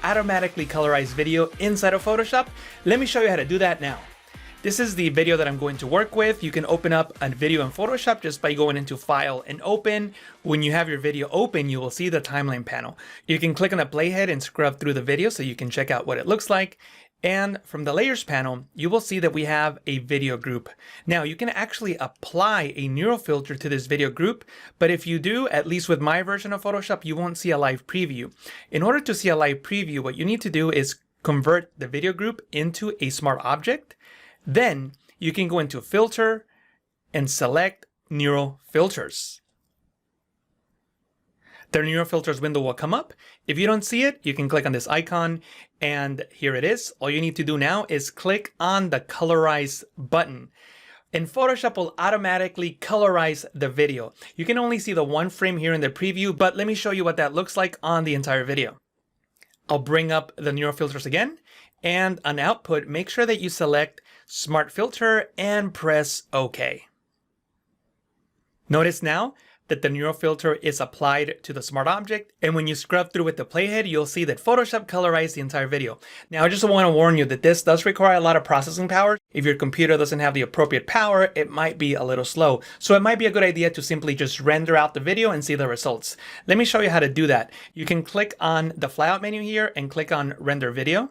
automatically colorize video inside of Photoshop? Let me show you how to do that now. This is the video that I'm going to work with. You can open up a video in Photoshop just by going into File and Open. When you have your video open, you will see the timeline panel. You can click on the playhead and scrub through the video so you can check out what it looks like. And from the layers panel, you will see that we have a video group. Now you can actually apply a neural filter to this video group, but if you do, at least with my version of Photoshop, you won't see a live preview. In order to see a live preview, what you need to do is convert the video group into a smart object. Then you can go into Filter and select Neural Filters. The Neural Filters window will come up. If you don't see it, you can click on this icon and here it is. All you need to do now is click on the Colorize button. And Photoshop will automatically colorize the video. You can only see the one frame here in the preview, but let me show you what that looks like on the entire video. I'll bring up the Neural Filters again, and on output, make sure that you select Smart Filter and press OK. Notice now that the neural filter is applied to the smart object, and when you scrub through with the playhead, you'll see that Photoshop colorized the entire video. Now, I just want to warn you that this does require a lot of processing power. If your computer doesn't have the appropriate power, it might be a little slow. So it might be a good idea to simply just render out the video and see the results. Let me show you how to do that. You can click on the flyout menu here and click on Render Video.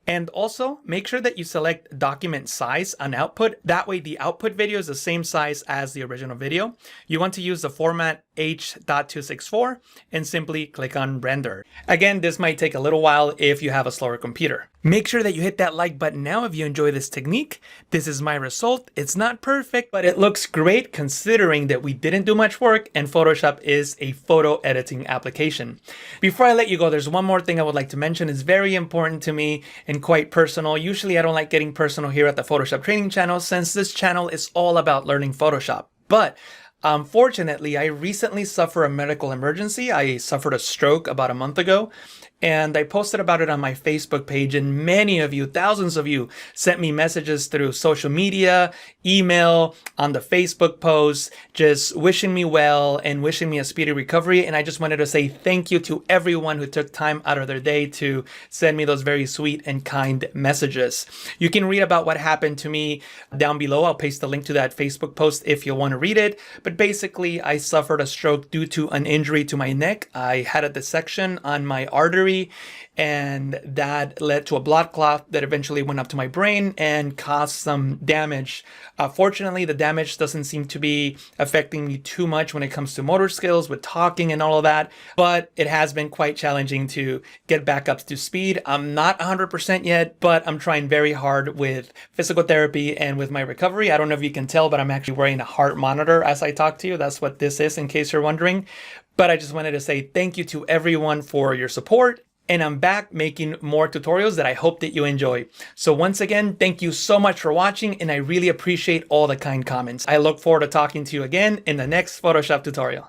And also make sure that you select document size on output. That way the output video is the same size as the original video. You want to use the format H.264 and simply click on render. Again, this might take a little while if you have a slower computer. Make sure that you hit that like button now if you enjoy this technique. This is my result. It's not perfect, but it looks great considering that we didn't do much work and Photoshop is a photo editing application. Before I let you go, there's one more thing I would like to mention. It's very important to me and quite personal. Usually I don't like getting personal here at the Photoshop training channel since this channel is all about learning Photoshop. But unfortunately, I recently suffered a medical emergency. I suffered a stroke about a month ago, and I posted about it on my Facebook page, and many of you, thousands of you, sent me messages through social media, email, on the Facebook posts, just wishing me well and wishing me a speedy recovery. And I just wanted to say thank you to everyone who took time out of their day to send me those very sweet and kind messages. You can read about what happened to me down below. I'll paste the link to that Facebook post if you want to read it. But basically, I suffered a stroke due to an injury to my neck. I had a dissection on my artery, and that led to a blood clot that eventually went up to my brain and caused some damage. Fortunately, the damage doesn't seem to be affecting me too much when it comes to motor skills with talking and all of that, but it has been quite challenging to get back up to speed. I'm not 100% yet, but I'm trying very hard with physical therapy and with my recovery. I don't know if you can tell, but I'm actually wearing a heart monitor as I talk to you. That's what this is, in case you're wondering. But I just wanted to say thank you to everyone for your support. And I'm back making more tutorials that I hope that you enjoy. So once again, thank you so much for watching, and I really appreciate all the kind comments. I look forward to talking to you again in the next Photoshop tutorial.